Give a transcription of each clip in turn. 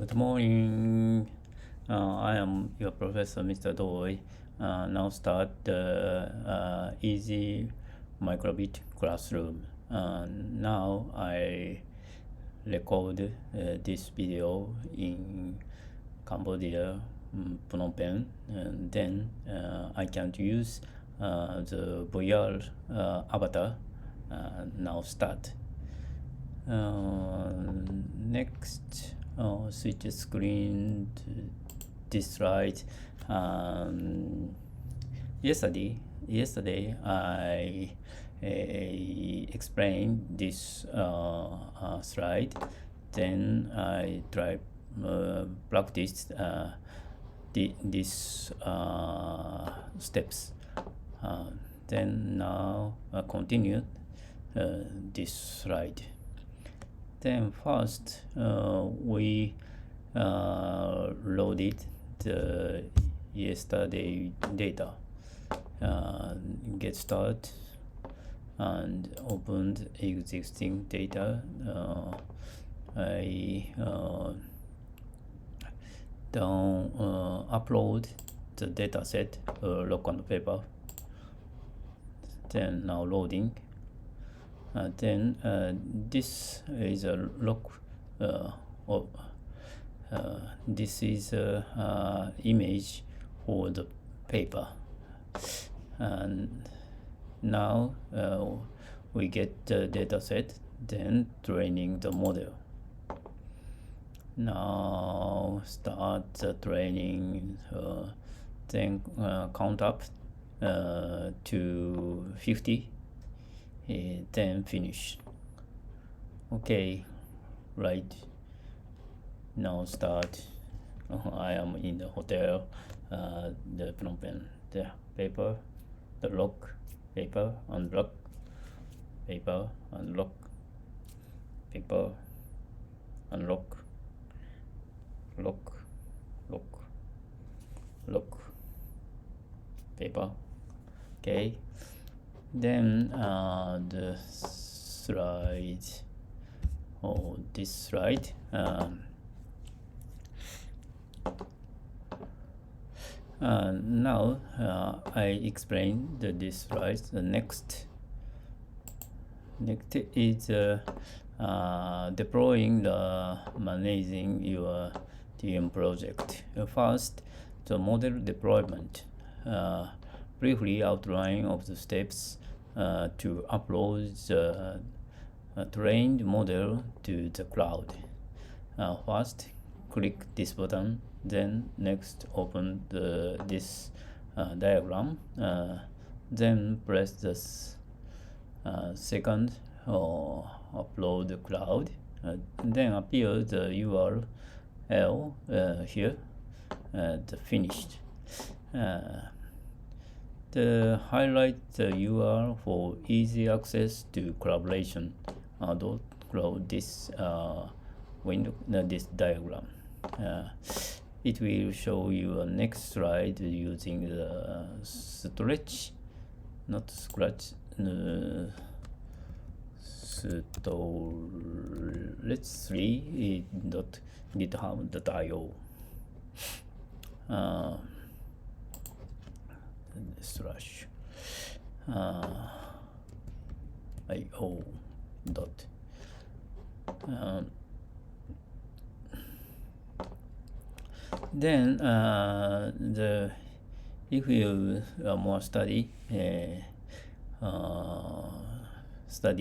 Good morning. I am your professor, Mr. Doi. Now start the easy microbit classroom. Now I record this video in Cambodia, Phnom Penh, and then I can use the VR avatar. Now start. Next, switch screen to this slide. Yesterday I explained this slide. Then I try practice these steps. Then now continue this slide. Then first we loaded the yesterday data. Get started and opened existing data. I upload the data set, lock on the paper. Then now loading. Then this is a lock. This is a image for the paper, and now we get the data set. Then training the model. Now start the training. Then count up to 50. Then finish. Okay, right. Now start. I am in the hotel, the Phnom Penh. The paper, the lock, paper, unlock, paper, unlock, paper, unlock, lock, lock, lock, paper. Okay. Then the slide, this slide. Now I explain this slide. The next is deploying the managing your TM project. First, the model deployment. Briefly outline of the steps to upload the trained model to the cloud. First, click this button. Then next, open this diagram. Then press the second upload the cloud. Then appear the URL here. The finished. The highlight the URL for easy access to collaboration. Don't close this window, this diagram. It will show you a next slide using the stretch, not scratch, stretch3.github.io. Slash io dot then if you more study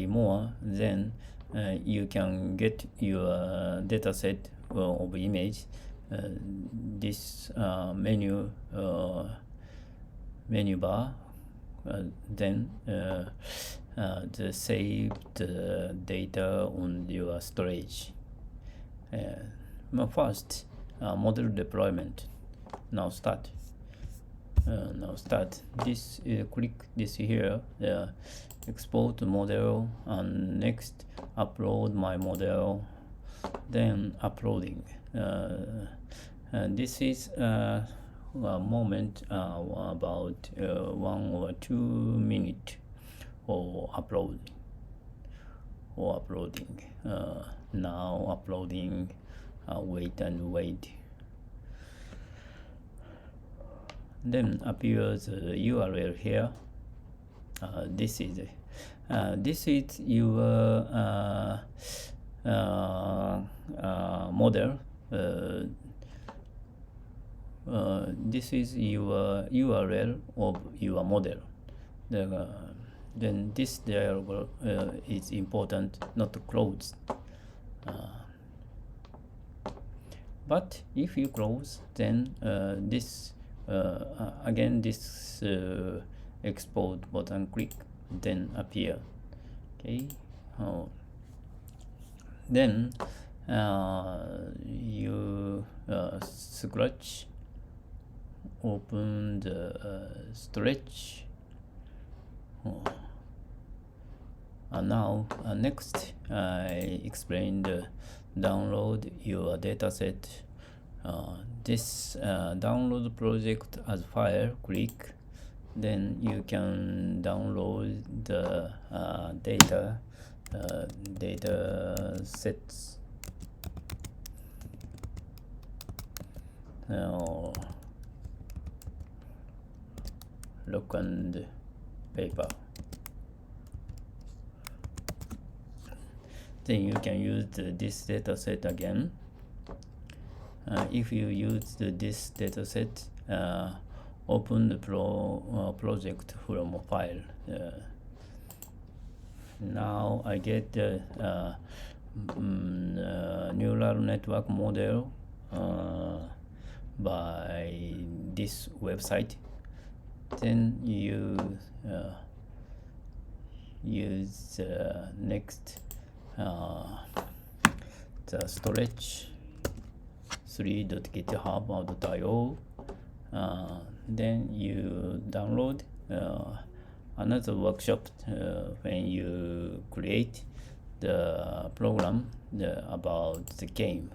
more, then you can get your data set of image. This menu bar, then the save the data on your storage. First, model deployment. Now start. This click this here. Export model, and next upload my model. Then uploading. And this is a moment about 1 or 2 minutes for uploading. Now uploading wait and wait. Then appears a URL here. This is your model. This is your URL of your model. Then this dialog is important not to close. But if you close, then this again this export button click, then appear. Okay. Then you scratch, open the stretch. Now next I explain the download your dataset. This download project as file, click, then you can download the data sets. Look and paper. Then you can use this dataset again. If you use this dataset, open the project from a file. Now I get the neural network model by this website. Then you use next the storage 3.github.io. Then you download another workshop when you create the program about the game.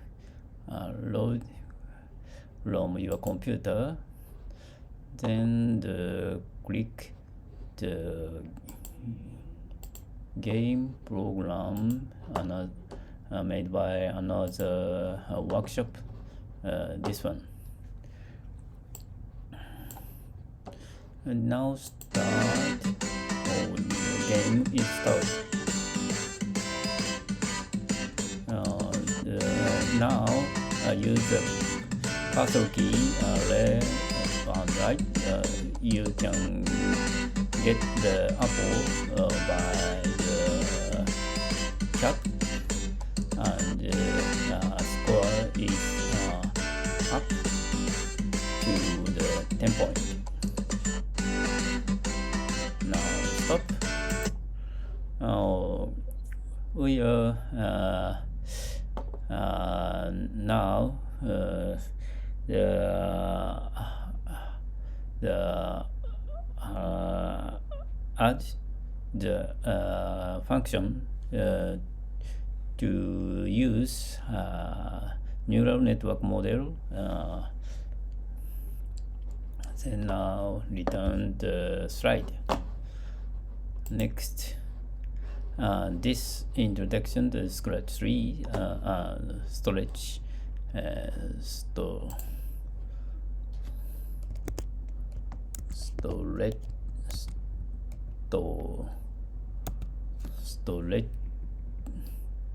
Load from your computer, then click the game program made by another workshop, this one. And now start. The game is started. Now use the cursor key left and right. You can get the apple by the cat, and score is up to the 10 point. Now stop. We are now add the function to use neural network model. Then now return the slide. Next, this introduction to Scratch 3 storage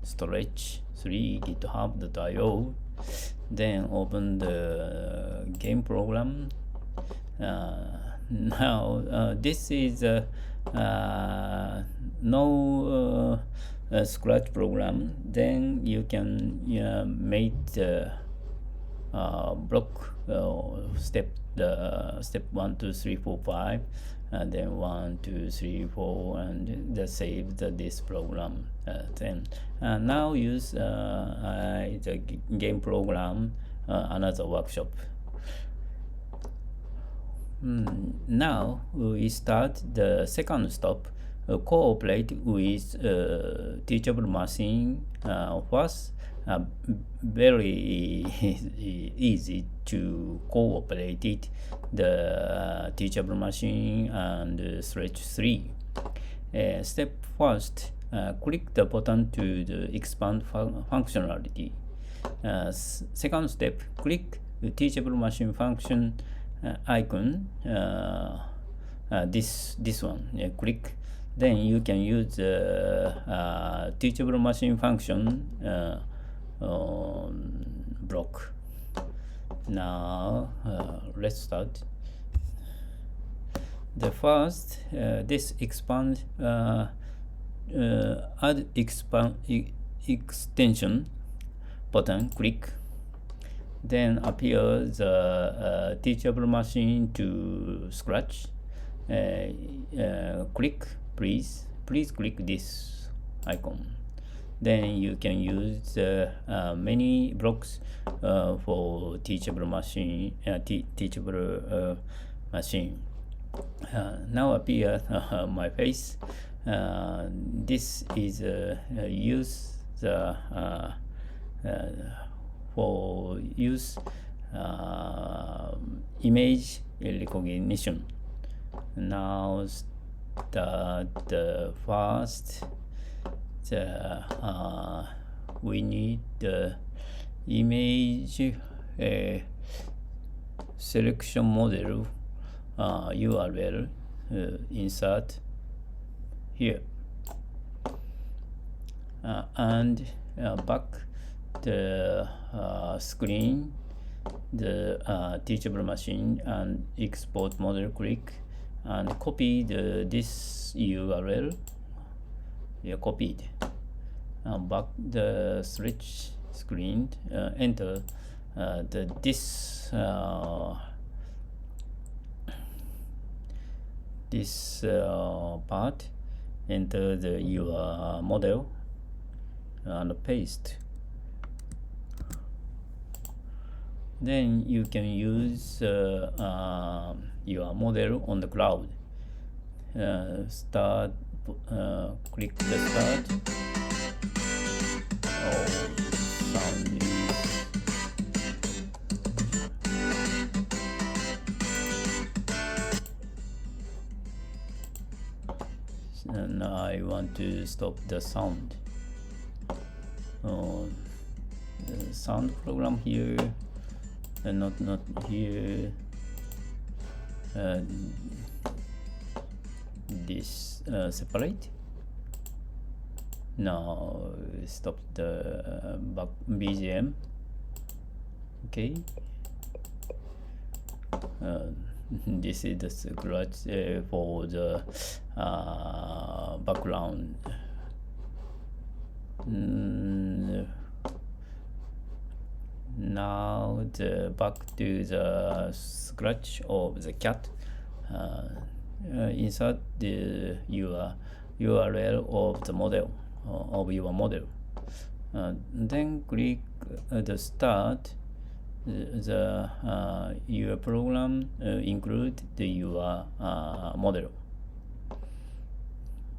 storage 3 github.io. Then open the game program. Now this is no Scratch program. Then you can make the block step 1 2 3 4 5, and then 1 2 3 4, and just save this program. Then now use the game program, another workshop. Now we start the second step. Cooperate with Teachable Machine. First, very easy to cooperate the Teachable Machine and Stretch 3. Step first, click the button to expand functionality. Second step, click the Teachable Machine function icon. This one, click. Then you can use the Teachable Machine function block. Now let's start. The first, this expand add extension button, click. Then appear the Teachable Machine to Scratch. Click, please click this icon. Then you can use many blocks for Teachable Machine. Machine. Now appear my face. This is use the for use image recognition. Now the first we need the image selection model URL insert here and back the screen, the Teachable Machine, and export model, click and copy this URL. Copied. Back the switch screen, enter this part, enter your model and paste. Then you can use your model on the cloud. Start. Click the start. Sound is and I want to stop the sound. The sound program here, and not here. This separate. Now stop the back BGM. Okay. This is the scratch for the background. Now back to the scratch of the cat. Insert your URL of the model of your model. Then click the start. Your program include your model.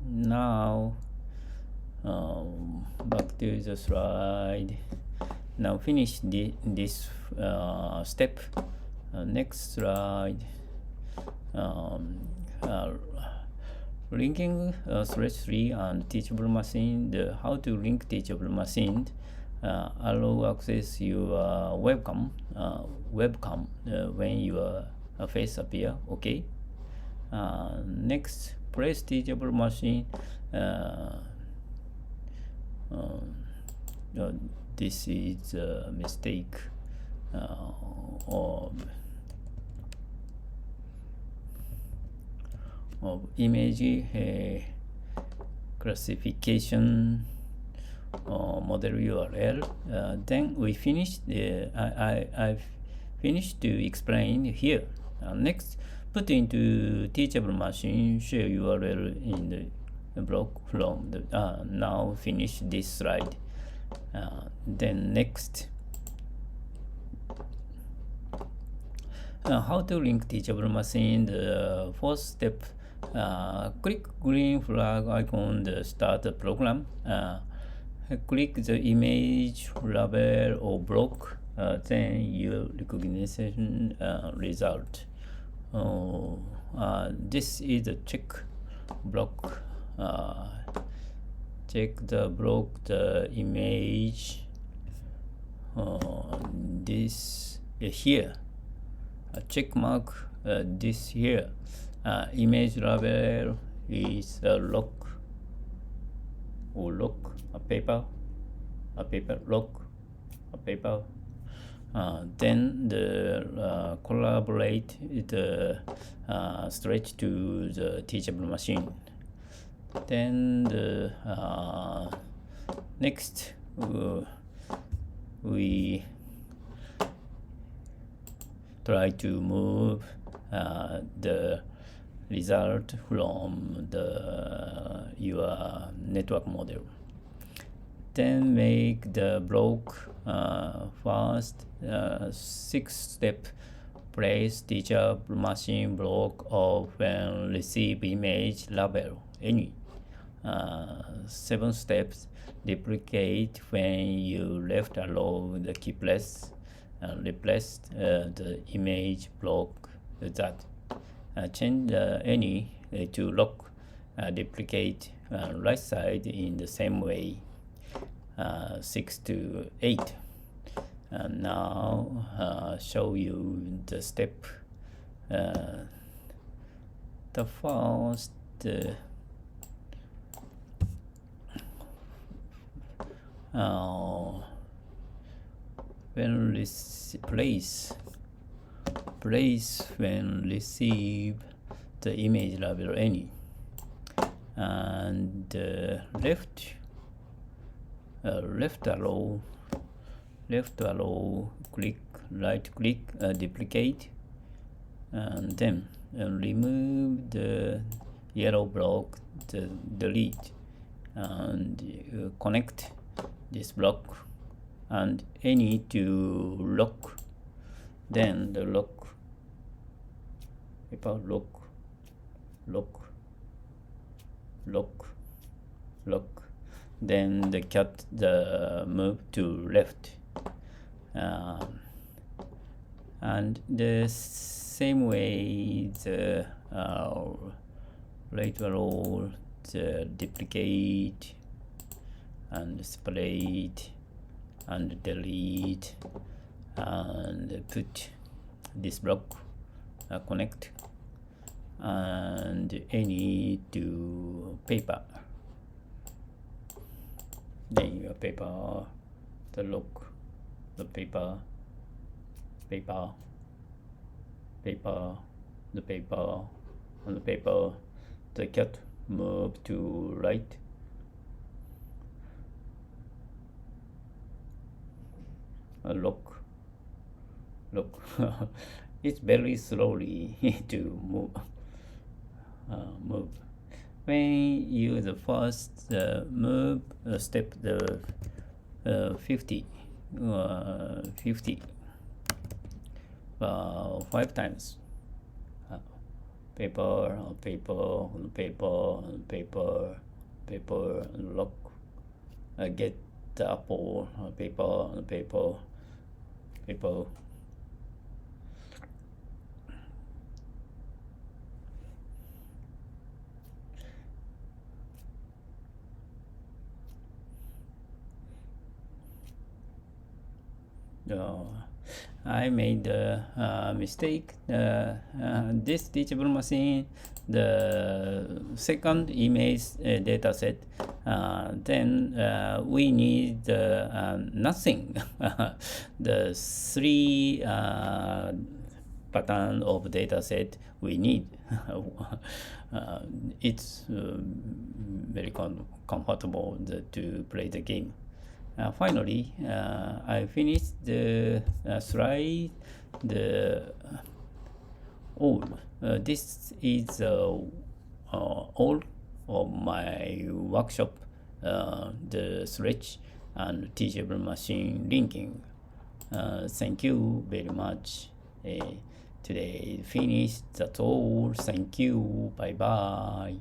Now back to the slide. Now finish this step. Next slide. Linking Thread 3 and Teachable Machine. How to link Teachable Machine. Allow access your webcam when your face appear. Okay. Next, press Teachable Machine. This is a mistake of image classification model URL. Then we finished. I've finished to explain here. Next, put into Teachable Machine share URL in the block from the. Now finish this slide. Then next. How to link Teachable Machine. The fourth step. Click green flag icon to start the program. Click the image label or block. Then your recognition result. This is a check block. Check the block the image this here, a check mark this here. Image label is a lock or lock, a paper lock, a paper. Then the collaborate the stretch to the teachable machine. Then the next we try to move the result from your network model. Then make the block first 6-step place teachable machine block of when receive image label any. 7 steps duplicate when you left alone the key press and replace the image block with that. Change any to lock duplicate right side in the same way. 6 to 8. And now show you the step. The first when place when receive the image label any, and left arrow click, right click, duplicate, and then remove the yellow block, delete, and connect this block and any to lock. Then the lock paper lock. Then the cat move to left, and the same way the right arrow, the duplicate and separate and delete and put this block connect and any to paper. Then your paper, the lock, the paper, the paper, and the paper, the cat move to right. Lock. It's very slowly to move. When you the first move step the 50 5 times. Paper, lock. Get the apple, paper. I made a mistake. This teachable machine, the second image data set, then we need nothing. The 3 pattern of data set we need. It's very comfortable to play the game. Finally, I finished the slide. This is all of my workshop, the stretch and teachable machine linking. Thank you very much. Today finished. That's all. Thank you. Bye bye.